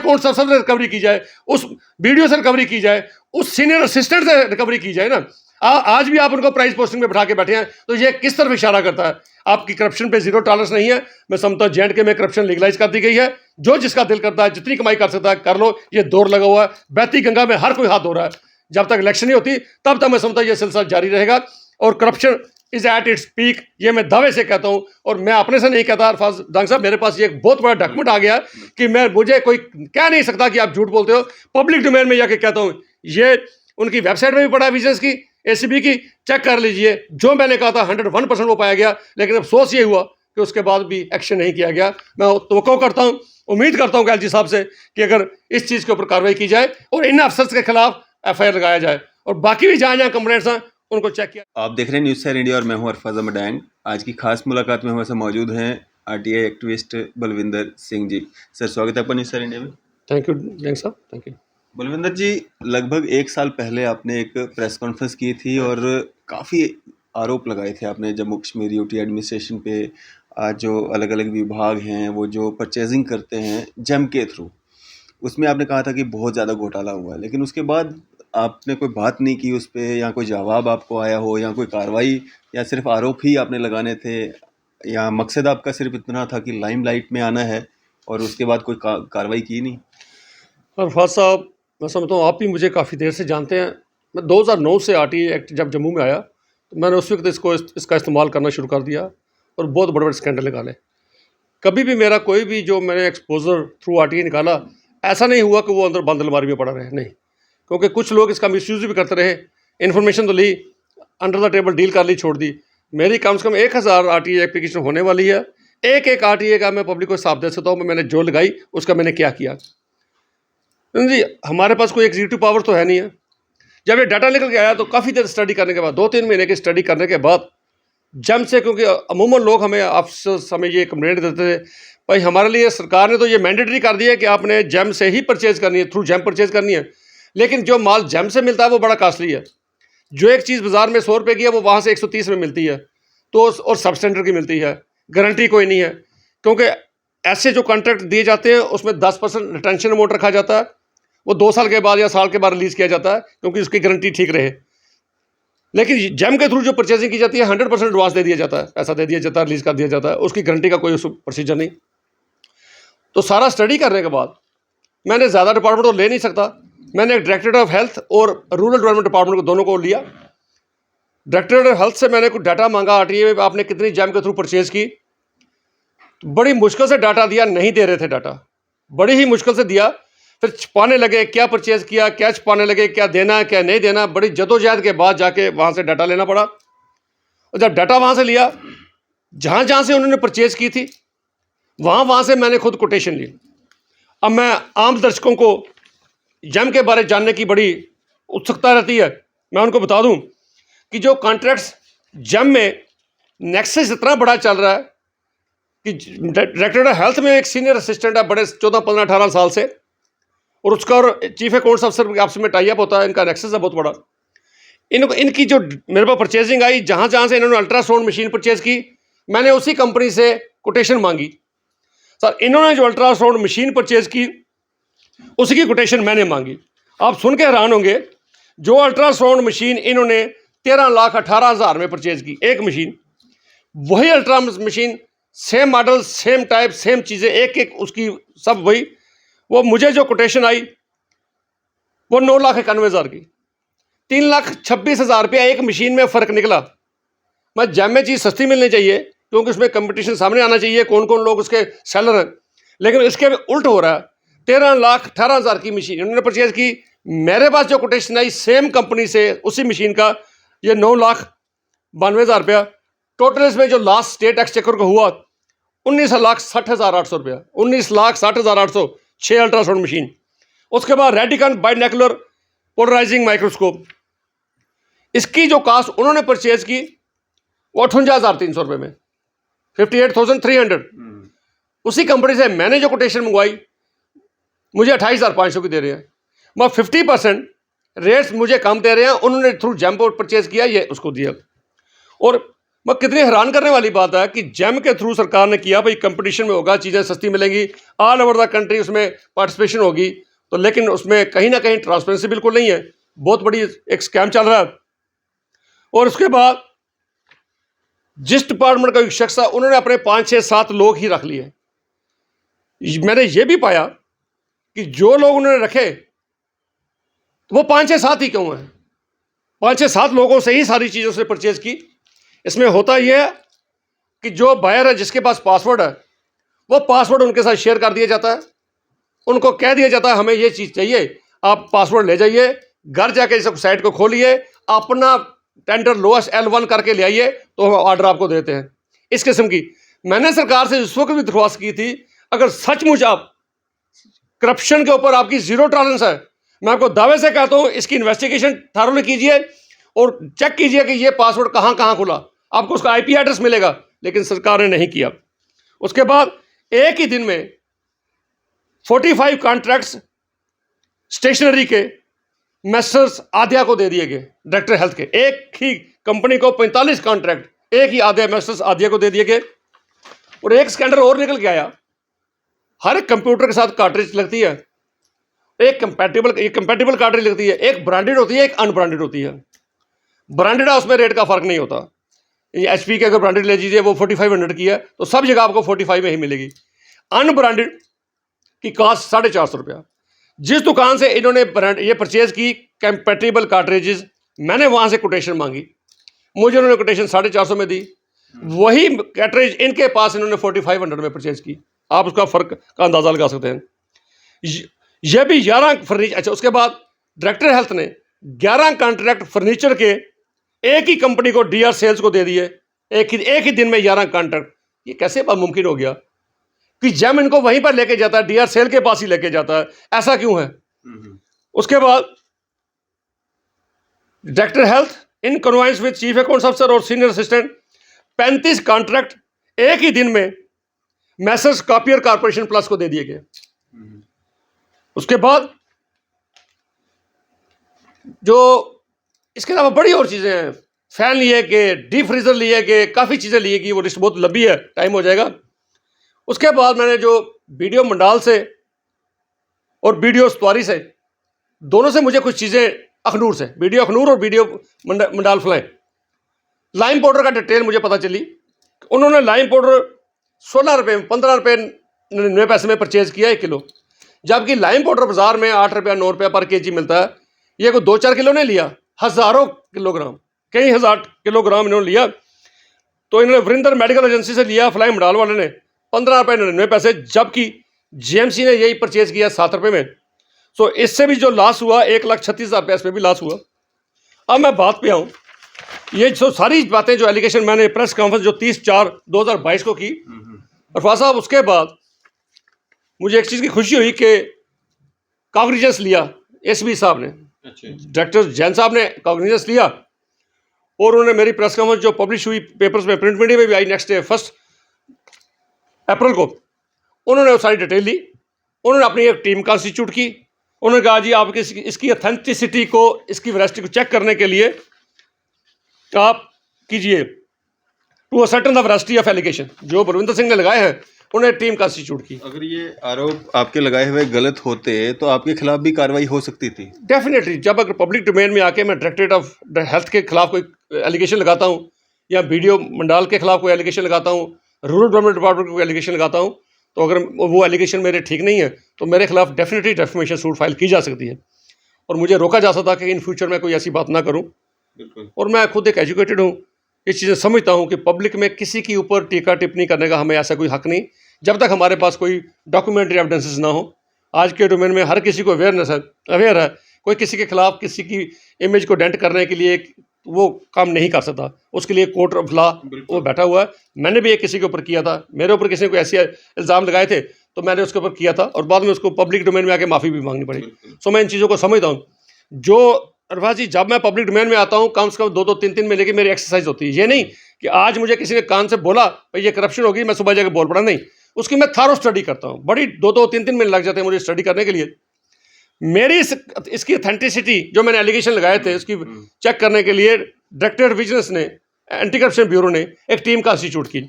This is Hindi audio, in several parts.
अकाउंट से रिकवरी की जाए, उस वीडियो से रिकवरी की जाए, उस सीनियर असिस्टेंट से रिकवरी की जाए ना। आज भी आप उनको प्राइस पोस्टिंग में बिठा के बैठे हैं, तो ये किस तरफ इशारा करता है? आपकी करप्शन पे जीरो टॉलरेंस नहीं है। मैं समझता हूँ J&K में करप्शन लीगलाइज कर दी गई है। जो जिसका दिल करता है, जितनी कमाई कर सकता है कर लो, ये दौर लगा हुआ है। बहती गंगा में हर कोई हाथ धो रहा है। जब तक इलेक्शन नहीं होती तब तक मैं समझता हूँ ये सिलसिला जारी रहेगा और corruption is at its peak, ये मैं दावे से कहता हूँ। और मैं अपने से नहीं कहता अरफाज डांग साहब, मेरे पास ये एक बहुत बड़ा डॉक्यूमेंट आ गया कि मुझे कोई कह नहीं सकता कि आप झूठ बोलते हो। पब्लिक डोमेन में जाके कहता हूँ, ये उनकी वेबसाइट में भी पड़ा है विजिलेंस की, ACB की, चेक कर लीजिए। जो मैंने कहा था 101% वो पाया गया, लेकिन अफसोस ये हुआ कि उसके बाद भी एक्शन नहीं किया गया। मैं तवक्को करता हूँ, उम्मीद करता हूँ LG साहब से कि अगर इस चीज़ के ऊपर कार्रवाई की जाए और इन अफसर्स के खिलाफ FIR लगाया जाए और बाकी भी जहाँ जहाँ कंप्लेंट्स हैं उनको चेक किया। आप देख रहे हैं न्यूज़ सैर इंडिया और मैं हूं अरफाज अहमद डांग। आज की खास मुलाकात में हमारे साथ मौजूद हैं RTI एक्टिविस्ट बलविंदर सिंह जी। सर, स्वागत है आपका न्यूज़ सैर इंडिया में। थैंक यू डांग साहब, थैंक यू। बलविंदर जी, लगभग 1 साल पहले आपने एक प्रेस कॉन्फ्रेंस की थी और काफ़ी आरोप लगाए थे आपने जम्मू कश्मीर यूटी एडमिनिस्ट्रेशन पे। आज जो अलग अलग विभाग हैं वो जो परचेजिंग करते हैं जेम के थ्रू, उसमें आपने कहा था कि बहुत ज़्यादा घोटाला हुआ है, लेकिन उसके बाद आपने कोई बात नहीं की उस पर, या कोई जवाब आपको आया हो, या कोई कार्रवाई, या सिर्फ आरोप ही आपने लगाने थे, या मकसद आपका सिर्फ इतना था कि लाइमलाइट में आना है और उसके बाद कोई कार्रवाई की नहीं? अरफाज साहब, मैं समझता हूँ आप भी मुझे काफ़ी देर से जानते हैं। मैं 2009 से RTI एक्ट जब जम्मू में आया तो मैंने उस वक्त इसका इस्तेमाल करना शुरू कर दिया और बहुत बड़े बड़े स्कैंडल निकाले। कभी भी मेरा कोई भी जो मैंने एक्सपोजर थ्रू RTI निकाला, ऐसा नहीं हुआ कि वो अंदर बंद अलमारी में पड़ा रहे, नहीं। क्योंकि कुछ लोग इसका मिसयूज़ भी करते रहे। इन्फॉर्मेशन तो ली, अंडर द टेबल डील कर ली, छोड़ दी। मेरी कम से कम 1000 RTI एप्लीकेशन होने वाली है। एक एक RTI का मैं पब्लिक को हिसाब दे सकता हूँ, मैंने जो लगाई उसका मैंने क्या किया। जी, हमारे पास कोई एग्जीक्यूटिव पावर तो है नहीं है। जब ये डाटा निकल के आया तो काफ़ी देर स्टडी करने के बाद, 2-3 महीने की स्टडी करने के बाद जेम से, क्योंकि अमूमन लोग हमें अफसोस हमें ये कंप्लेंट देते थे, भाई हमारे लिए सरकार ने तो ये मैंडेटरी कर दिया है कि आपने जेम से ही परचेज़ करनी है, थ्रू जेम परचेज़ करनी है। लेकिन जो माल जेम से मिलता है वो बड़ा कास्टली है। जो एक चीज़ बाज़ार में 100 रुपये की है वो वहाँ से 130 में मिलती है, तो और सब स्टैंडर्ड की मिलती है, गारंटी कोई नहीं है। क्योंकि ऐसे जो कॉन्ट्रैक्ट दिए जाते हैं उसमें 10% रिटेंशन अमाउंट रखा जाता है, वो 2 साल के बाद या साल के बाद रिलीज़ किया जाता है क्योंकि उसकी गारंटी ठीक रहे। लेकिन जेम के थ्रू जो परचेजिंग की जाती है 100% एडवांस दे दिया जाता है, पैसा दे दिया जाता है, रिलीज़ कर दिया जाता है, उसकी गारंटी का कोई प्रोसीजर नहीं। तो सारा स्टडी करने के बाद मैंने ज़्यादा डिपार्टमेंट तो ले नहीं सकता, मैंने डायरेक्टरेट ऑफ हेल्थ और रूरल डेवलपमेंट डिपार्टमेंट को दोनों को लिया। डायरेक्टरेट ऑफ हेल्थ से मैंने कुछ डाटा मांगा, RTI में आपने कितनी जेम के थ्रू परचेज़ की। बड़ी मुश्किल से डाटा दिया, नहीं दे रहे थे डाटा, बड़ी ही मुश्किल से दिया। फिर छुपाने लगे, क्या परचेज़ किया, क्या छुपाने लगे, क्या देना है क्या नहीं देना, बड़ी जदोजहद के बाद जाके वहाँ से डाटा लेना पड़ा। और जब डाटा वहाँ से लिया, जहाँ जहाँ से उन्होंने परचेज़ की थी वहाँ से मैंने खुद कोटेशन ली। अब मैं आम दर्शकों को जेम के बारे जानने की बड़ी उत्सुकता रहती है, मैं उनको बता दूं कि जो कॉन्ट्रैक्ट्स जेम में नेक्सस इतना बड़ा चल रहा है कि डायरेक्टर ऑफ हेल्थ में एक सीनियर असिस्टेंट है बड़े 14, 15, 18 साल से, और उसका और चीफ अकाउंट्स अफसर आपस में टाई अप होता है, इनका नेक्सस है बहुत बड़ा। इनकी जो मेरे पास परचेजिंग आई, जहाँ जहाँ से इन्होंने अल्ट्रासाउंड मशीन परचेज़ की, मैंने उसी कंपनी से कोटेशन मांगी। सर, इन्होंने जो अल्ट्रासाउंड मशीन परचेज़ की उसकी कोटेशन मैंने मांगी। आप सुन के हैरान होंगे, जो अल्ट्रासाउंड मशीन इन्होंने 13,18,000 में परचेज़ की, एक मशीन, वही ultra machine, same model, same type, same चीज़ें, एक एक उसकी सब वही, वो मुझे जो कोटेशन आई वो 9,91,000 की, 3,26,000 रुपया एक मशीन में फ़र्क निकला। मैं जेम में चीज़ सस्ती मिलनी चाहिए क्योंकि उसमें कंपटीशन सामने आना चाहिए, कौन कौन लोग उसके सेलर हैं, लेकिन इसके उल्ट हो रहा है। 13,18,000 की मशीन उन्होंने परचेज़ की, मेरे पास जो कोटेशन आई सेम कंपनी से उसी मशीन का, ये 9,92,000 रुपया। टोटल इसमें जो लास्ट स्टेट एक्सचेकर को हुआ 19,60,800 रुपया, 19,60,800, 6 अल्ट्रासाउंड मशीन। उसके बाद रेडिकन बाइनोकुलर पोलराइजिंग माइक्रोस्कोप, इसकी जो कास्ट उन्होंने परचेज़ की वो 58,300 रुपये में, 58,300। उसी कंपनी से मैंने जो कोटेशन मंगवाई मुझे 28,500 की दे रहे हैं। मैं 50% रेट्स मुझे कम दे रहे हैं, उन्होंने थ्रू जेम पर परचेज़ किया, ये उसको दिया। और मैं कितनी हैरान करने वाली बात है कि जेम के थ्रू सरकार ने किया भाई कंपटीशन में होगा, चीज़ें सस्ती मिलेंगी, ऑल ओवर द कंट्री उसमें पार्टिसिपेशन होगी, तो लेकिन उसमें कहीं ना कहीं ट्रांसपेरेंसी बिल्कुल नहीं है, बहुत बड़ी एक स्कैम चल रहा है। और उसके बाद जिस डिपार्टमेंट का एक शख्स था उन्होंने अपने 5 6 7 लोग ही रख लिए। मैंने ये भी पाया कि जो लोग उन्होंने रखे तो वो 5 6 7 ही क्यों हैं, 5 6 7 लोगों से ही सारी चीज़ें उसने परचेज की। इसमें होता यह है कि जो बायर है जिसके पास पासवर्ड है वो पासवर्ड उनके साथ शेयर कर दिया जाता है, उनको कह दिया जाता है हमें ये चीज़ चाहिए, आप पासवर्ड ले जाइए, घर जाके इस साइट को खोलिए, अपना टेंडर लोएस्ट L1 करके ले आइए तो हम ऑर्डर आपको देते हैं। इस किस्म की मैंने सरकार से इस वक्त भी दरख्वास्त की थी, अगर सचमुच आप करप्शन के ऊपर आपकी जीरो टॉलरेंस है, मैं आपको दावे से कहता हूँ इसकी इन्वेस्टिगेशन थारोली कीजिए और चेक कीजिए कि ये पासवर्ड कहाँ कहाँ खुला, आपको उसका IP एड्रेस मिलेगा, लेकिन सरकार ने नहीं किया। उसके बाद एक ही दिन में 45 कॉन्ट्रैक्ट्स स्टेशनरी के मेसर्स आध्या को दे दिए गए, डायरेक्टर हेल्थ के। एक ही कंपनी को 45 कॉन्ट्रैक्ट एक ही आध्या मेसर्स आध्या को दे दिए गए। और एक स्कैंडल और निकल के आया, हर एक कंप्यूटर के साथ कार्ट्रिज लगती है, एक कंपैटिबल कार्ट्रिज लगती है, एक ब्रांडेड होती है, एक अनब्रांडेड होती है। ब्रांडेड है उसमें रेट का फर्क नहीं होता, ये HP के अगर ब्रांडेड ले लीजिए वो 4500 की है तो सब जगह आपको 45 में ही मिलेगी। अनब्रांडेड की कॉस्ट 450 रुपया। जिस दुकान से इन्होंने ब्रांड ये परचेज की कंपैटिबल कार्ट्रिजेज, मैंने वहां से कोटेशन मांगी, मुझे उन्होंने कोटेशन 450 में दी, वही कार्ट्रिज इनके पास इन्होंने 4500 में परचेज की। आप उसका फर्क का अंदाजा लगा सकते हैं। यह भी 11 फर्नीचर। अच्छा, उसके बाद डायरेक्टर हेल्थ ने 11 कॉन्ट्रैक्ट फर्नीचर के एक ही कंपनी को DR सेल्स को दे दिए, एक ही दिन में 11 कॉन्ट्रैक्ट। ये कैसे मुमकिन हो गया कि जेम इनको वहीं पर लेके जाता है, DR सेल के पास ही लेके जाता है, ऐसा क्यों है? उसके बाद director health in convince with chief accounts अफसर और सीनियर असिस्टेंट 35 कॉन्ट्रैक्ट एक ही दिन में मैसर्स कॉपियर कारपोरेशन प्लस को दे दिए गए। उसके बाद जो इसके अलावा बड़ी और चीज़ें हैं, फैन लिए कि डीप फ्रीजर लिए कि काफ़ी चीज़ें लिए कि वो लिस्ट बहुत लंबी है, टाइम हो जाएगा। उसके बाद मैंने जो BDO मंडाल से और BDO स्तवारी से, दोनों से मुझे कुछ चीज़ें अखनूर से, BDO अखनूर और BDO Mandal fly lime powder का डिटेल मुझे पता चली। उन्होंने लाइम पाउडर 16 रुपये में 15 रुपये 99 पैसे में परचेज किया 1 किलो, जबकि लाइम पाउडर बाजार में 8 रुपया 9 रुपया पर kg मिलता है। ये कोई 2-4 किलो नहीं लिया, हज़ारों किलोग्राम, कई हज़ार किलोग्राम इन्होंने लिया। तो इन्होंने वरिंदर मेडिकल एजेंसी से लिया, फ्लाई मंडाल वाले ने 15 रुपये 99 पैसे, जबकि GMC ने यही परचेज किया 7 रुपये में। सो इससे भी जो लॉस हुआ 1,36,000 रुपये, इसमें भी लॉस हुआ। अब मैं बात पे आऊँ, ये जो सारी बातें जो एलिगेशन मैंने प्रेस कॉन्फ्रेंस जो 30/4/2022 को की, अरफा साहब, उसके बाद मुझे एक चीज़ की खुशी हुई कि कॉग्निजेंस लिया SB साहब ने, डायरेक्टर जैन साहब ने कॉग्निजेंस लिया और उन्होंने मेरी प्रेस कॉन्फ्रेंस जो पब्लिश हुई पेपर्स में, प्रिंट मीडिया में भी आई, नेक्स्ट डे 1 अप्रैल को, उन्होंने वो सारी डिटेल ली। उन्होंने अपनी एक टीम कॉन्स्टिट्यूट की। उन्होंने कहा जी आप इसकी ऑथेंटिसिटी को, इसकी वेरासिटी को चेक करने के लिए आप कीजिए to ascertain the veracity of allegation, जो बलविंदर सिंह ने लगाए हैं, उन्हें टीम कॉन्स्टिट्यूट की। अगर ये आरोप आपके लगाए हुए गलत होते तो आपके खिलाफ भी कार्रवाई हो सकती थी? डेफिनेटली। जब अगर पब्लिक डोमेन में आके मैं डायरेक्टरेट ऑफ हेल्थ के खिलाफ कोई एलिगेशन लगाता हूँ या BDO मंडाल के खिलाफ कोई एलिगेशन लगाता हूँ, रूरल डेवलपमेंट डिपार्टमेंट को कोई एलिगेशन लगाता हूँ, तो अगर वो एलिगेशन मेरे ठीक नहीं है तो मेरे खिलाफ डेफिनेटली डेफेमेशन सूट फाइल की जा सकती है और मुझे रोका जा सकता कि इन फ्यूचर में कोई ऐसी बात ना करूँ। और मैं खुद एक एजुकेटेड हूँ, ये चीज़ें समझता हूँ कि पब्लिक में किसी के ऊपर टीका टिप्पणी करने का हमें ऐसा कोई हक नहीं, जब तक हमारे पास कोई डॉक्यूमेंट्री एविडेंसेस ना हो। आज के डोमेन में हर किसी को अवेयर है, कोई किसी के खिलाफ किसी की इमेज को डेंट करने के लिए वो काम नहीं कर सकता, उसके लिए कोर्ट ऑफ लॉ वो बैठा हुआ है। मैंने भी एक किसी के ऊपर किया था, मेरे ऊपर किसी ने कोई ऐसे इल्ज़ाम लगाए थे तो मैंने उसके ऊपर किया था और बाद में उसको पब्लिक डोमेन में आके माफ़ी भी मांगनी पड़ी। सो मैं इन चीज़ों को समझता हूँ। जो अरफा जी, जब मैं पब्लिक डोमेन में आता हूँ कम से कम 2-2 3-3 महीने की मेरी एक्सरसाइज होती है। ये नहीं कि आज मुझे किसी ने कान से बोला भाई ये करप्शन होगी, मैं सुबह जाकर बोल पड़ा, नहीं, उसकी मैं थारो स्टडी करता हूँ। बड़ी 2-2 3-3 महीने लग जाते हैं मुझे स्टडी करने के लिए। मेरी इसकी ऑथेंटिसिटी जो मैंने एलिगेशन लगाए थे उसकी चेक करने के लिए डायरेक्टर विजिलेंस ने एंटी करप्शन ब्यूरो ने एक टीम का इंस्टीट्यूट की।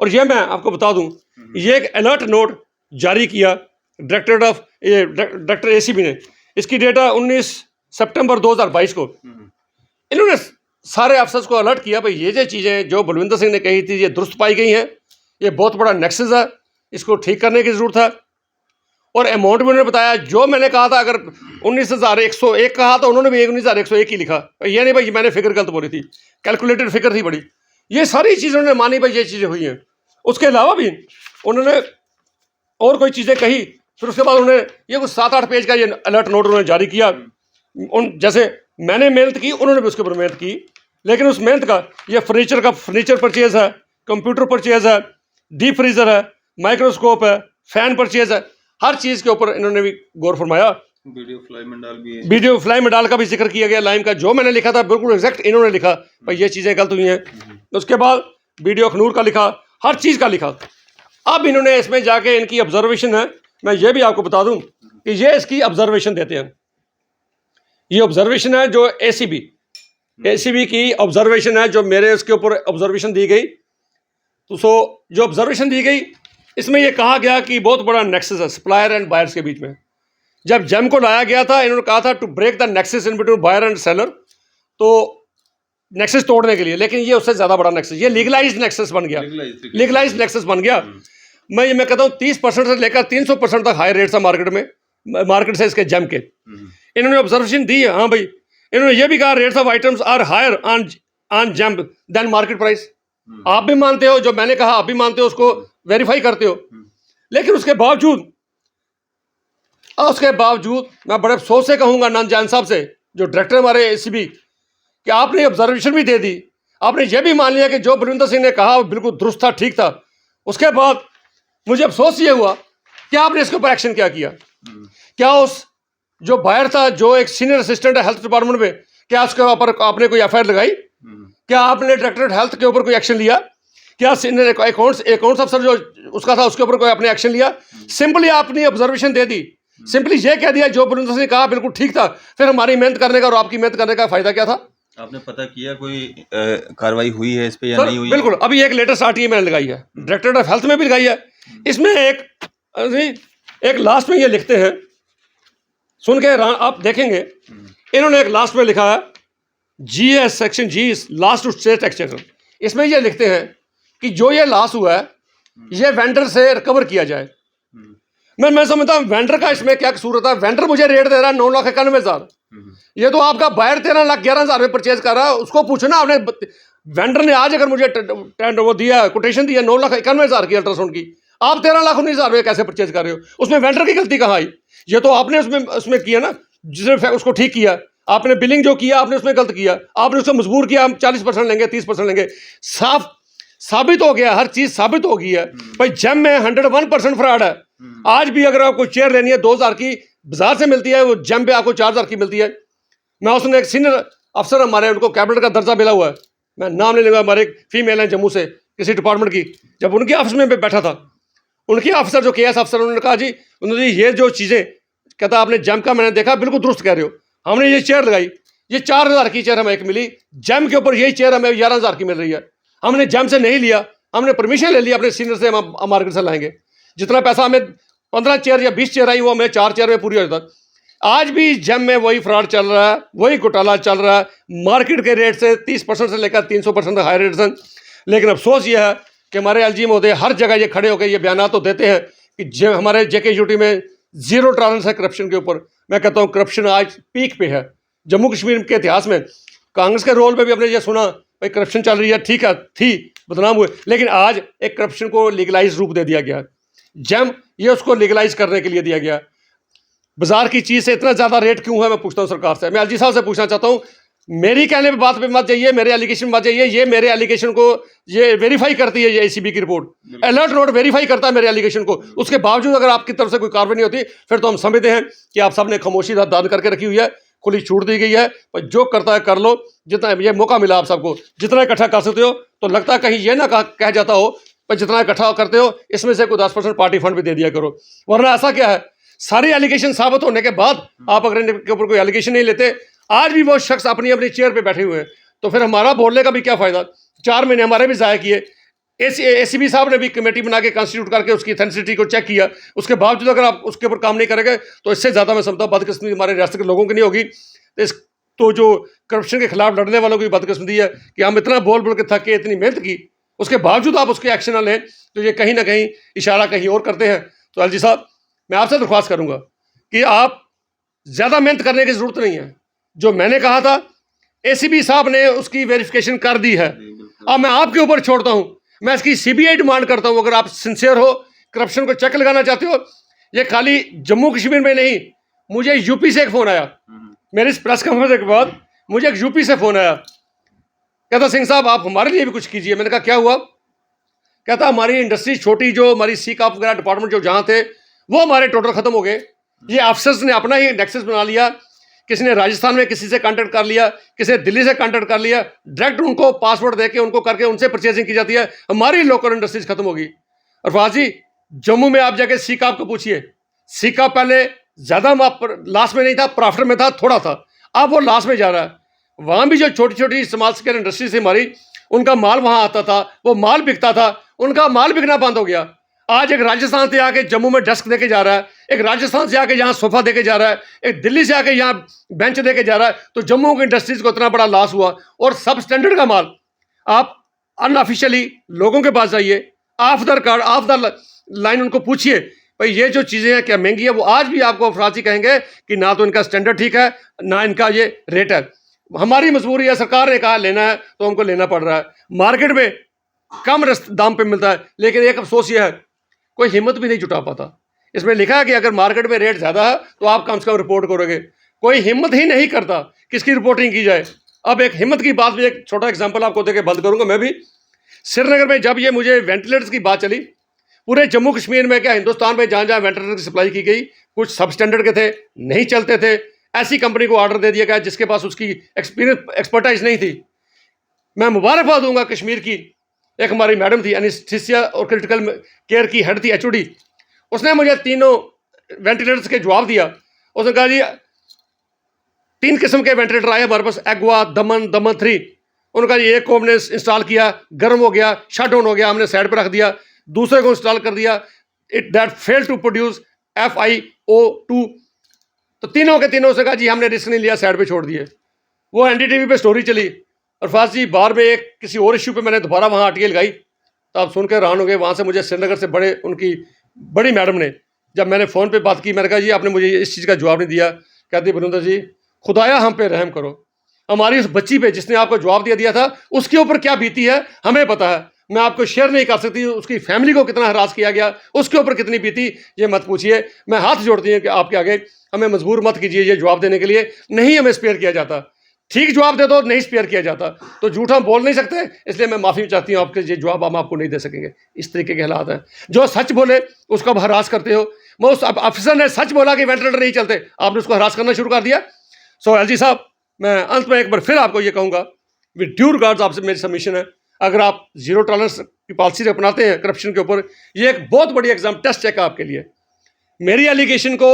और ये मैं आपको बता दूं, ये एक अलर्ट नोट जारी किया डायरेक्टर ACB ने। इसकी डेटा 19 सितंबर 2022 को। इन्होंने सारे अफसर्स को अलर्ट किया भाई ये चीज़ें जो बलविंदर सिंह ने कही थी ये दुरुस्त पाई गई हैं, ये बहुत बड़ा नेक्सस है, इसको ठीक करने की ज़रूरत है। और अमाउंट भी उन्होंने बताया जो मैंने कहा था, अगर 19,101 कहा तो उन्होंने भी 19,101 ही लिखा। ये नहीं भाई मैंने फिगर गलत बोली थी, कैलकुलेटेड फिगर थी बड़ी। ये सारी चीज़ें उन्होंने मानी भाई ये चीज़ें हुई हैं। उसके अलावा भी उन्होंने और कोई चीज़ें कही, फिर उसके बाद उन्होंने ये कुछ 7-8 पेज का ये अलर्ट नोट उन्होंने जारी किया। जैसे मैंने मेहनत की, उन्होंने भी उसके ऊपर मेहनत की, लेकिन उस मेहनत का ये फर्नीचर परचेज है, कंप्यूटर परचेज है, डीप फ्रीजर है, माइक्रोस्कोप है, फैन परचेज है, हर चीज़ के ऊपर इन्होंने भी गौर फरमाया। वीडियो फ्लाई में डाल का भी जिक्र किया गया, लाइम का जो मैंने लिखा था बिल्कुल एग्जैक्ट इन्होंने लिखा भाई ये चीज़ें गलत हुई हैं। उसके बाद वीडियो अखनूर का लिखा, हर चीज़ का लिखा। अब इन्होंने इसमें जाके इनकी ऑब्जर्वेशन है, मैं ये भी आपको बता दूं कि ये इसकी ऑब्जर्वेशन देते हैं। ये ऑब्जर्वेशन है जो ACB की ऑब्जर्वेशन है, जो मेरे उसके ऊपर ऑब्जर्वेशन दी गई। तो जो ऑब्जर्वेशन दी गई इसमें यह कहा गया कि बहुत बड़ा नेक्सस है सप्लायर एंड बायर्स के बीच में। जब जेम को लाया गया था, इन्होंने कहा था to break the nexus in between buyer and seller, तो नेक्सस तोड़ने के लिए, लेकिन ये उससे ज़्यादा बड़ा नेक्सस, ये लीगलाइज्ड नेक्सस बन गया, लीगलाइज्ड नेक्सस बन गया। मैं कहता हूँ 30% से लेकर 300% तक हाई रेट्स है मार्केट से इसके जेम के। इन्होंने ऑब्जर्वेशन दी है। हाँ भाई, इन्होंने ये भी कहा rates of items are higher on GeM than market price. आप भी मानते हो, जो मैंने कहा आप भी मानते हो, उसको वेरीफाई करते हो। लेकिन उसके बावजूद मैं बड़े अफसोस से कहूँगा नंदजान साहब से, जो डायरेक्टर हमारे ACB, कि आपने ऑब्जर्वेशन भी दे दी, आपने ये भी मान लिया कि जो बलविंदर सिंह ने कहा बिल्कुल दुरुस्त था, ठीक था। उसके बाद मुझे अफसोस ये हुआ कि आपने इसके ऊपर एक्शन क्या किया। क्या उस जो बायर था, जो एक सीनियर असिस्टेंट है हेल्थ डिपार्टमेंट में, क्या उसके ऊपर आपने कोई FIR लगाई? क्या आपने डायरेक्टर हेल्थ के ऊपर कोई एक्शन लिया? क्या सीनियर अकाउंट्स अफसर जो उसका था उसके ऊपर कोई आपने एक्शन लिया? सिंपली आपने ऑब्जर्वेशन दे दी, सिंपली ये कह दिया जो बलविंदर सिंह ने कहा बिल्कुल ठीक था। फिर हमारी मेहनत करने का और आपकी मेहनत करने का फायदा क्या था? आपने पता किया कोई कार्रवाई हुई है इस पे या नहीं हुई? बिल्कुल, अभी एक लेटेस्ट RTA मैंने लगाई है, डायरेक्टर ऑफ हेल्थ में भी लगाई है। इसमें एक लास्ट में ये लिखते हैं, सुन के आप देखेंगे, इन्होंने एक लास्ट में लिखा है GS section G last to state exchequer. इसमें ये लिखते हैं कि जो ये लॉस हुआ है ये वेंडर से रिकवर किया जाए। मैं समझता हूँ वेंडर का इसमें क्या कसूर होता है? वेंडर मुझे रेट दे रहा है 9,91,000, ये तो आपका बायर 13,11,000 में परचेज कर रहा है। उसको पूछो ना, आपने वेंडर ने आज अगर मुझे वो दिया, कोटेशन दिया 9,91,000 की अल्ट्रासाउंड की, आप 13,19,000 में कैसे परचेज कर रहे हो? उसमें वेंडर की गलती कहाँ आई? ये तो आपने उसमें किया ना, जिसने उसको ठीक किया, आपने बिलिंग जो किया आपने उसमें गलत किया, आपने उसको मजबूर किया हम 40% लेंगे 30% लेंगे। साबित हो गया, हर चीज साबित हो गई है भाई जेम में 101% फ्रॉड है। आज भी अगर आपको चेयर लेनी है 2,000 की बाजार से मिलती है, वो जेम पे आपको 4,000 की मिलती है। मैं उसने एक सीनियर अफसर हमारे, उनको कैबिनेट का दर्जा मिला हुआ है, मैं नाम नहीं लूंगा, हमारे एक फीमेल है जम्मू से किसी डिपार्टमेंट की, जब उनके ऑफिस में बैठा था, उनके अफसर जो KS अफसर, उन्होंने कहा जी ये जो चीज़ें कहता आपने जेम का मैंने देखा बिल्कुल दुरुस्त कह रहे हो, हमने ये चेयर लगाई, ये 4,000 की चेयर हमें एक मिली, जेम के ऊपर यही चेयर हमें 11,000 की मिल रही है। हमने जेम से नहीं लिया, हमने परमिशन ले लिया अपने सीनियर से, हम मार्केट से लाएंगे। जितना पैसा हमें 15 चेयर या 20 चेयर आई वो हमें 4 चेयर में पूरी हो जाता। आज भी जेम में वही फ्रॉड चल रहा है, वही घोटाला चल रहा है, मार्केट के रेट से 30% से लेकर 300% हाई रेट्स हैं। लेकिन अफसोस ये है कि हमारे LG महोदय हर जगह ये खड़े होकर ये बयान तो देते हैं कि हमारे JKUT में जीरो टॉलरेंस है करप्शन के ऊपर। मैं कहता हूँ करप्शन आज पीक पे है जम्मू कश्मीर के इतिहास में। कांग्रेस के रोल में भी हमने ये सुना भाई करप्शन चल रही है, ठीक है, थी, बदनाम हुए, लेकिन आज एक करप्शन को लीगलाइज रूप दे दिया गया। जेम ये उसको लीगलाइज करने के लिए दिया गया। बाजार की चीज़ से इतना ज़्यादा रेट क्यों है, मैं पूछता हूँ सरकार से। मैं LG साहब से पूछना चाहता हूँ, मेरी कहने पे बात पे मत जाइए, मेरे एलिगेशन मत जाइए, ये मेरे एलिगेशन को ये वेरीफाई करती है, ये ACB की रिपोर्ट, अलर्ट नोट वेरीफाई करता है मेरे एलिगेशन को। उसके बावजूद अगर आपकी तरफ से कोई कार्रवाई नहीं होती, फिर तो हम समझते हैं कि आप सबने खामोशी दान करके रखी हुई है, खुली छूट दी गई है, पर जो करता है कर लो। जितना ये मौका मिला आप सबको, जितना इकट्ठा कर सकते हो, तो लगता है कहीं ये ना कह जाता हो पर जितना इकट्ठा करते हो इसमें से कोई 10% पार्टी फंड भी दे दिया करो। वरना ऐसा क्या है, सारी एलिगेशन साबित होने के बाद आप अगर इनके ऊपर कोई एलिगेशन नहीं लेते, आज भी वो शख्स अपनी अपनी चेयर पे बैठे हुए हैं। तो फिर हमारा बोलने का भी क्या फ़ायदा। 4 महीने हमारे भी ज़ाया किए। ACB साहब ने भी कमेटी बना के कॉन्स्टिट्यूट करके उसकी ऑथेंटिसिटी को चेक किया। उसके बावजूद अगर आप उसके ऊपर काम नहीं करेंगे तो इससे ज़्यादा मैं समझता हूँ बदकिस्मती हमारे रियासत के लोगों की नहीं होगी। तो जो करप्शन के खिलाफ लड़ने वालों की बदकिस्मती है कि हम इतना बोल बोल के थके, इतनी मेहनत की, उसके बावजूद आप उसके एक्शन ना लें, तो ये कहीं ना कहीं इशारा कहीं और करते हैं। तो एलजी साहब, मैं आपसे दरख्वास्त करूँगा कि आप ज़्यादा मेहनत करने की ज़रूरत नहीं है। जो मैंने कहा था ACB साहब ने उसकी वेरिफिकेशन कर दी है। अब मैं आपके ऊपर छोड़ता हूँ, मैं इसकी CBI डिमांड करता हूँ। अगर आप सिंसियर हो, करप्शन को चेक लगाना चाहते हो, ये खाली जम्मू कश्मीर में नहीं, मुझे यूपी से एक फ़ोन आया। मेरी इस प्रेस कॉन्फ्रेंस के बाद मुझे एक यूपी से फ़ोन आया, कहता सिंह साहब आप हमारे लिए भी कुछ कीजिए। मैंने कहा क्या हुआ? कहता हमारी इंडस्ट्री छोटी, जो हमारी सीकाप वगैरह डिपार्टमेंट जो जहाँ थे वो हमारे टोटल ख़त्म हो गए। ये अफसर्स ने अपना ही नेक्सस बना लिया। किसी ने राजस्थान में किसी से कांटेक्ट कर लिया, किसी ने दिल्ली से कांटेक्ट कर लिया, डायरेक्ट उनको पासवर्ड देके उनको करके उनसे परचेजिंग की जाती है। हमारी लोकल इंडस्ट्रीज खत्म होगी। और फवाद जी, जम्मू में आप जाके सीकाप को पूछिए, सीकाप पहले ज़्यादा लास्ट में नहीं था, प्रॉफिट में था, थोड़ा था, अब वो लास्ट में जा रहा है। वहाँ भी जो छोटी छोटी स्मॉल स्केल इंडस्ट्री से हमारी, उनका माल वहाँ आता था, वो माल बिकता था, उनका माल बिकना बंद हो गया। आज एक राजस्थान से आके जम्मू में डेस्क देके जा रहा है, एक राजस्थान से आके यहाँ सोफा देके जा रहा है, एक दिल्ली से आके यहाँ बेंच देके जा रहा है। तो जम्मू की इंडस्ट्रीज को इतना बड़ा लॉस हुआ। और सब स्टैंडर्ड का माल आप अनऑफिशियली लोगों के पास जाइए, of the card, of the line उनको पूछिए भाई ये जो चीज़ें हैं क्या महंगी है। वो आज भी आपको अफराजी कहेंगे कि ना तो इनका स्टैंडर्ड ठीक है, ना इनका ये रेट है। हमारी मजबूरी है, सरकार ने कहा लेना है तो हमको लेना पड़ रहा है। मार्केट में कम दाम पे मिलता है, लेकिन एक अफसोस ये है कोई हिम्मत भी नहीं जुटा पाता। इसमें लिखा है कि अगर मार्केट में रेट ज़्यादा है तो आप कम से कम रिपोर्ट करोगे, कोई हिम्मत ही नहीं करता किसकी रिपोर्टिंग की जाए। अब एक हिम्मत की बात भी, एक छोटा एग्जांपल आपको देके बंद करूंगा। मैं भी श्रीनगर में जब ये मुझे वेंटिलेटर्स की बात चली, पूरे जम्मू कश्मीर में क्या हिंदुस्तान में जहाँ जहाँ वेंटिलेटर की सप्लाई की गई, कुछ सब स्टैंडर्ड के थे, नहीं चलते थे, ऐसी कंपनी को ऑर्डर दे दिया गया जिसके पास उसकी एक्सपर्टाइज नहीं थी। मैं मुबारकबाद दूंगा कश्मीर की, एक हमारी मैडम थी एनेस्थीसिया और क्रिटिकल केयर की हेड थी, HOD, उसने मुझे तीनों वेंटिलेटर्स के जवाब दिया। उसने कहा जी 3 किस्म के वेंटिलेटर आए हमारे पास, एग्वा, दमन 3। उन्होंने कहा जी एक को हमने इंस्टॉल किया, गर्म हो गया, शट डाउन हो गया, हमने साइड पर रख दिया। दूसरे को इंस्टॉल कर दिया, it that fail to produce FiO2। तो तीनों के तीनों से कहा जी हमने रिस्क नहीं लिया, साइड पे छोड़ दिए। वो NDTV पे स्टोरी चली। और फास्ट जी बार में एक किसी और इश्यू पे मैंने दोबारा वहाँ आर्टिकल लगाई, तो आप सुन के हैरान हो गए। वहाँ से मुझे श्रीनगर से उनकी बड़ी मैडम ने, जब मैंने फ़ोन पे बात की, मैंने कहा जी आपने मुझे इस चीज़ का जवाब नहीं दिया। कहती बरिंदर जी खुदाया हम पे रहम करो, हमारी उस बच्ची पे जिसने आपको जवाब दिया था उसके ऊपर क्या बीती है हमें पता है। मैं आपको शेयर नहीं कर सकती उसकी फैमिली को कितना हरास किया गया, उसके ऊपर कितनी बीती, ये मत पूछिए। मैं हाथ जोड़ती हूँ कि आपके आगे, हमें मजबूर मत कीजिए ये जवाब देने के लिए। नहीं हमें स्पेयर किया जाता, ठीक जवाब दे दो, नहीं स्पेयर किया जाता, तो झूठ हम बोल नहीं सकते। इसलिए मैं माफ़ी चाहती हूँ आपके, ये जवाब हम आपको नहीं दे सकेंगे। इस तरीके के हालात हैं। जो सच बोले उसको आप हरास करते हो। वो उस अफसर ने सच बोला कि वेंटिलेटर नहीं चलते, आपने उसको हरास करना शुरू कर दिया। सो LG साहब, मैं अंत में एक बार फिर आपको ये कहूँगा, विद ड्यू रिगार्ड्स आपसे मेरी सबमिशन है, अगर आप जीरो टॉलरेंस की पॉलिसी अपनाते हैं करप्शन के ऊपर, ये एक बहुत बड़ी एग्जाम टेस्ट चेक है आपके लिए। मेरी एलिगेशन को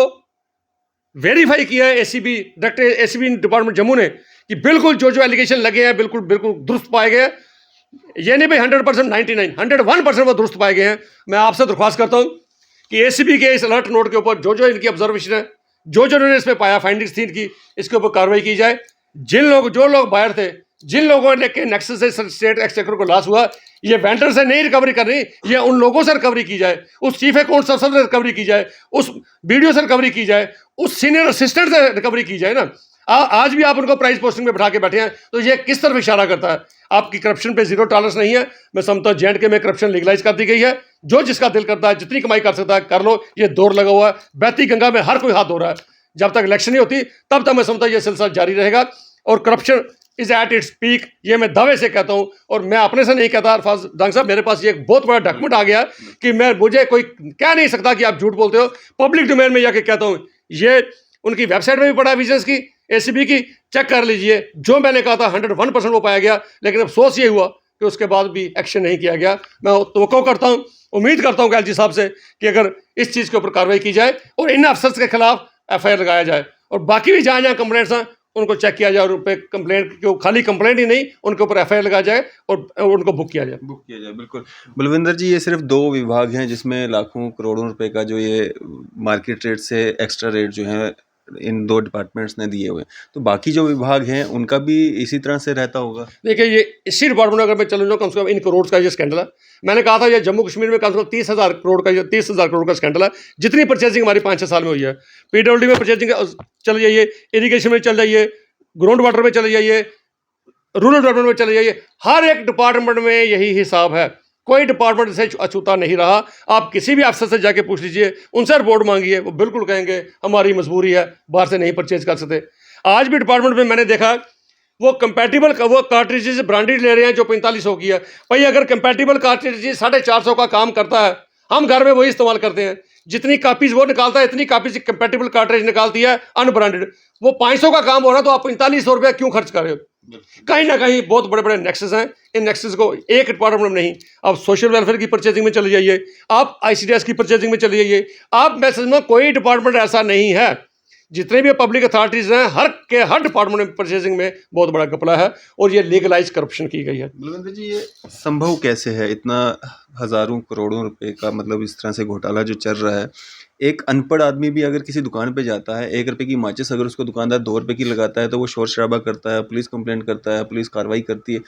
वेरीफाई किया है ACB, director ACB department Jammu ने, कि बिल्कुल जो जो एलिगेशन लगे हैं बिल्कुल बिल्कुल दुरुस्त पाए गए हैं। ये नहीं भाई 100%, 99, 101% वो दुरुस्त पाए गए हैं। मैं आपसे दरख्वास्त करता हूँ कि ACB के इस अलर्ट नोट के ऊपर जो जो इनकी ऑब्जर्वेशन है, जो जो इन्होंने इसमें पाया, फाइंडिंग्स थी इनकी, इसके ऊपर कार्रवाई की जाए। जो लोग बाहर थे, जिन लोगों ने के नेक्सस से स्टेट एक्सचेकर को लॉस हुआ, ये वेंडर से नहीं रिकवरी करनी, ये उन लोगों से रिकवरी की जाए, उस चीफ अकाउंट अफसर से रिकवरी की जाए, उस BDO से रिकवरी की जाए, उस सीनियर असिस्टेंट से रिकवरी की जाए ना। आज भी आप उनको प्राइस पोस्टिंग में बैठा के बैठे हैं, तो ये किस तरफ इशारा करता है? आपकी करप्शन पे जीरो टॉलरेंस नहीं है। मैं समझता हूँ J&K में करप्शन लीगलाइज कर दी गई है। जो जिसका दिल करता है, जितनी कमाई कर सकता है कर लो, ये दौर लगा हुआ है। बहती गंगा में हर कोई हाथ धो रहा है। जब तक इलेक्शन नहीं होती तब तक मैं समझता हूँ ये सिलसिला जारी रहेगा। और corruption is at its peak, ये मैं दावे से कहता हूँ। और मैं अपने से नहीं कहता, अरफाज डांग साहब, मेरे पास ये एक बहुत बड़ा डॉक्यूमेंट आ गया कि मुझे कोई कह नहीं सकता कि आप झूठ बोलते हो। पब्लिक डोमेन में जाके कहता हूँ, ये उनकी वेबसाइट में भी पड़ा, विजिलेंस की, ACB की, चेक कर लीजिए। जो मैंने कहा था 101% वो पाया गया। लेकिन अफसोस ये हुआ कि उसके बाद भी एक्शन नहीं किया गया। मैं तवक्को करता हूँ, उम्मीद करता हूँ कि LG साहब से कि अगर इस चीज़ के ऊपर कार्रवाई की जाए और इन अफसर्स के खिलाफ FIR लगाया जाए, और बाकी भी जहाँ जहाँ कंप्लेंट्स हैं उनको चेक किया जाए और उन पे कंप्लेंट, क्यों खाली कंप्लेंट ही नहीं, उनके ऊपर एफआईआर लगाया जाए और उनको बुक किया जाए। बिल्कुल। बलविंदर जी, ये सिर्फ 2 विभाग हैं जिसमें लाखों करोड़ों रुपए का जो ये मार्केट रेट से एक्स्ट्रा रेट जो है इन 2 डिपार्टमेंट्स ने दिए हुए हैं। तो बाकी जो विभाग हैं उनका भी इसी तरह से रहता होगा? देखिए, ये इसी डिपार्टमेंट में अगर मैं चलूँ कम से कम इन करोड़ का ये स्कैंडल है। मैंने कहा था ये जम्मू कश्मीर में कम से कम 30,000 करोड़ का, ये 30,000 करोड़ का स्कैंडल है। जितनी परचेजिंग हमारी 5-6 साल में हुई है, पीडब्ल्यूडी में परचेजिंग चले जाइए, इरीगेशन में चले जाइए, ग्राउंड वाटर में चले जाइए, रूरल डेवलपमेंट में चले जाइए, हर एक डिपार्टमेंट में यही हिसाब है। कोई डिपार्टमेंट से अछूता नहीं रहा। आप किसी भी अफसर से जाके पूछ लीजिए, उनसे रिपोर्ट मांगिए, वो बिल्कुल कहेंगे हमारी मजबूरी है, बाहर से नहीं परचेज कर सकते। आज भी डिपार्टमेंट में मैंने देखा वो कंपैटिबल वो कार्ट्रिजेज ब्रांडेड ले रहे हैं जो 4500 की है। भाई अगर कंपैटिबल कार्ट्रिजेज 450 का काम करता है, हम घर में वही इस्तेमाल करते हैं। जितनी कापीज वो निकालता है, इतनी कापीज कंपैटिबल कार्ट्रिज निकालती है अनब्रांडेड। वो 500 का काम हो रहा है तो आप 4500 रुपया क्यों खर्च कर रहे हो? कहीं ना कहीं बहुत बड़े बड़े नेक्सेस हैं। इन नेक्सेस को एक डिपार्टमेंट में नहीं, आप सोशल वेलफेयर की परचेजिंग में चले जाइए, आप आईसीडीएस की परचेजिंग में चले जाइए, आप मैसेज में कोई डिपार्टमेंट ऐसा नहीं है। जितने भी पब्लिक अथॉरिटीज हैं, हर डिपार्टमेंट में परचेजिंग में बहुत बड़ा घपला है और ये लीगलाइज करप्शन की गई है। बलविंदर जी, ये संभव कैसे है? इतना हजारों करोड़ों रुपए का मतलब इस तरह से घोटाला जो चल रहा है। एक अनपढ़ आदमी भी अगर किसी दुकान पे जाता है, 1 रुपए की माचिस अगर उसको दुकानदार 2 रुपए की लगाता है तो वो शोर शराबा करता है, पुलिस कंप्लेंट करता है, पुलिस कार्रवाई करती है।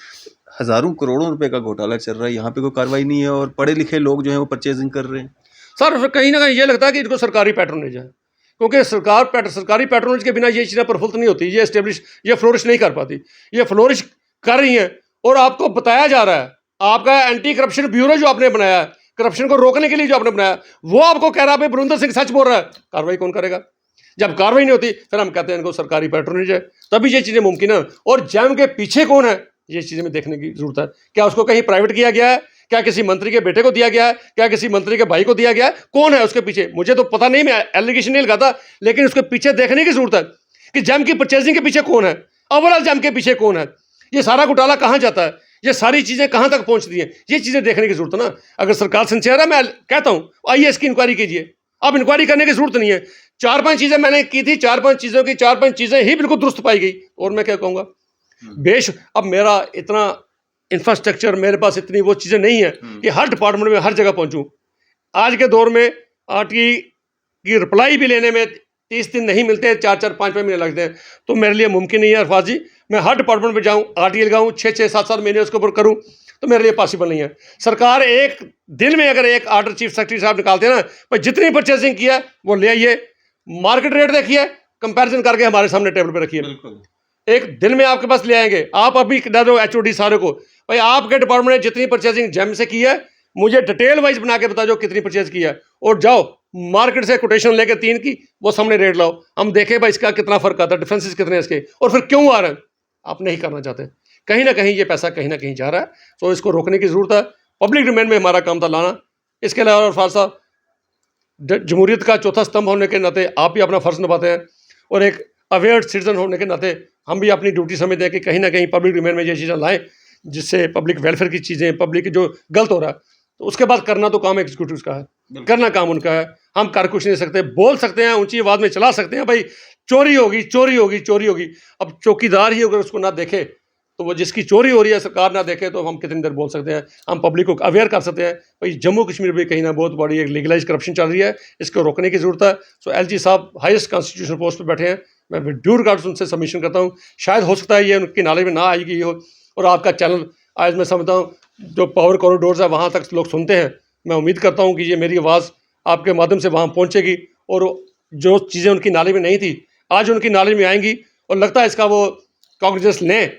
हजारों करोड़ों रुपए का घोटाला चल रहा है, यहाँ पे कोई कार्रवाई नहीं है और पढ़े लिखे लोग जो हैं वो परचेजिंग कर रहे हैं। सर फिर कहीं ना कहीं ये लगता है कि इनको सरकारी पैट्रोनेज है, क्योंकि सरकारी पैट्रोनेज के बिना ये चीज़ें प्रफुल्लित नहीं होती, ये फ्लोरिश नहीं कर पाती। ये फ्लोरिश कर रही हैं और आपको बताया जा रहा है, आपका एंटी करप्शन ब्यूरो जो आपने बनाया है, करप्शन को रोकने के लिए जो आपने बनाया, वो आपको कह रहा है भाई बलविंदर सिंह सच बोल रहा है। कार्रवाई कौन करेगा? जब कार्रवाई नहीं होती फिर हम कहते हैं इनको सरकारी पैट्रोनेज है, तभी ये चीज़ें मुमकिन है। और जैम के पीछे कौन है, ये चीज़ें में देखने की जरूरत है। क्या उसको कहीं प्राइवेट किया गया है? क्या किसी मंत्री के बेटे को दिया गया है? क्या किसी मंत्री के भाई को दिया गया है? कौन है उसके पीछे? मुझे तो पता नहीं, मैं एलिगेशन नहीं लगाता, लेकिन उसके पीछे देखने की जरूरत है कि जैम की परचेजिंग के पीछे कौन है, ओवरऑल जैम के पीछे कौन है, ये सारा घोटाला कहाँ जाता है, ये सारी चीज़ें कहाँ तक पहुँचती हैं, ये चीज़ें देखने की जरूरत है ना। अगर सरकार सिंसियर है, मैं कहता हूँ आइए इसकी इंक्वायरी कीजिए। अब इंक्वायरी करने की जरूरत नहीं है। 4-5 चीज़ें मैंने की थी, 4-5 चीज़ों की 4-5 चीज़ें ही बिल्कुल दुरुस्त पाई गई। और मैं क्या कहूँगा, अब मेरा इतना इंफ्रास्ट्रक्चर, मेरे पास इतनी वो चीज़ें नहीं है कि हर डिपार्टमेंट में हर जगह पहुंचूं। आज के दौर में आरटीआई की रिप्लाई भी लेने में 30 दिन नहीं मिलते, 4-4 5-5 महीने लगते हैं। तो मेरे लिए मुमकिन नहीं है अरफाज जी, मैं हर डिपार्टमेंट में जाऊं, आरटीआई लगाऊं, 6-6 7-7 महीने उसके ऊपर करूं, तो मेरे लिए पॉसिबल नहीं है। सरकार एक दिन में अगर एक आर्डर चीफ सेक्रेटरी साहब निकालते हैं ना, भाई जितनी परचेजिंग किया वो ले आइए, मार्केट रेट देखिए, कंपैरिजन करके हमारे सामने टेबल पर रखिए, एक दिन में आपके पास ले आएंगे। आप अभी कह दो एचओडी सारे को, भाई आपके डिपार्टमेंट ने जितनी परचेजिंग जेम से की है मुझे डिटेल वाइज बना के बता दो कितनी परचेज की है, और जाओ मार्केट से कोटेशन लेके 3 की वो सामने रेट लाओ, हम देखें भाई इसका कितना फर्क आता है, डिफरेंसेस कितने हैं इसके, और फिर क्यों आ रहे हैं। आप नहीं करना चाहते, कहीं ना कहीं ये पैसा कहीं ना कहीं जा रहा है, तो इसको रोकने की जरूरत है। पब्लिक डोमेन में हमारा काम था लाना। इसके अलावा अरफाज साहब, जमहूरियत का चौथा स्तंभ होने के नाते आप भी अपना फ़र्ज़ निभाते हैं, और एक अवेयर सिटीजन होने के नाते हम भी अपनी ड्यूटी समझते हैं कि कहीं ना कहीं पब्लिक डोमेन में ये चीज़ें लाएं जिससे पब्लिक वेलफेयर की चीज़ें, पब्लिक जो गलत हो रहा है, तो उसके बाद करना तो काम एग्जीक्यूटिव का है, करना काम उनका है। हम कर कुछ नहीं सकते, बोल सकते हैं, ऊंची आवाज़ में चला सकते हैं भाई चोरी होगी चोरी होगी चोरी होगी। अब चौकीदार ही अगर उसको ना देखे, तो वो जिसकी चोरी हो रही है सरकार ना देखे, तो हम कितनी देर बोल सकते हैं। हम पब्लिक को अवेयर कर सकते हैं भाई जम्मू कश्मीर में कहीं ना बहुत बड़ी एक लीगलाइज करप्शन चल रही है, इसको रोकने की जरूरत है। सो एलजी साहब हाईएस्ट कॉन्स्टिट्यूशनल पोस्ट पर बैठे हैं, मैं विद ड्यू रिगार्ड्स उनसे सबमिशन करता हूँ। शायद हो सकता है ये उनकी नॉलेज में ना आएगी हो, और आपका चैनल आज मैं समझता हूँ जो पावर कॉरिडोर्स है वहाँ तक लोग सुनते हैं, मैं उम्मीद करता हूँ कि ये मेरी आवाज़ आपके माध्यम से वहाँ पहुँचेगी, और जो चीज़ें उनकी नॉलेज में नहीं थी आज उनकी नॉलेज में आएंगी, और लगता है इसका वो कॉग्निजेंस लें।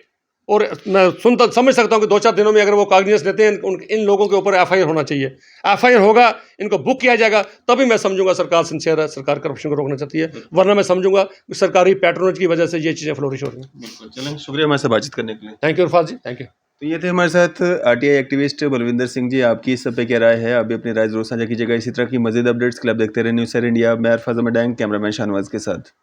और मैं समझ सकता हूँ कि 2-4 दिनों में अगर वो कॉग्निजेंस लेते हैं, इन लोगों के ऊपर एफआईआर होना चाहिए। एफआईआर होगा, इनको बुक किया जाएगा, तभी मैं समझूंगा सरकार सिंसियर है, सरकार करप्शन को रोकना चाहती है, वरना मैं समझूंगा कि सरकारी पैट्रोनेज की वजह से ये चीज़ें फ्लोरिश हो रही हैं। चलें, शुक्रिया हमारे साथ बातचीत करने के लिए। Thank you Arfaz ji, thank you. तो ये थे हमारे साथ आरटीआई एक्टिविस्ट बलविंदर सिंह जी। आपकी इस सब पे क्या राय है? अभी अपनी राय जरूर साझा कीजिएगा। इसी तरह की मजीद अपडेट्स के लिए आप देखते रहे न्यूज़ सर इंडिया। मैं अरफाज अहमद, कैमरामैन शाहनवाज के साथ।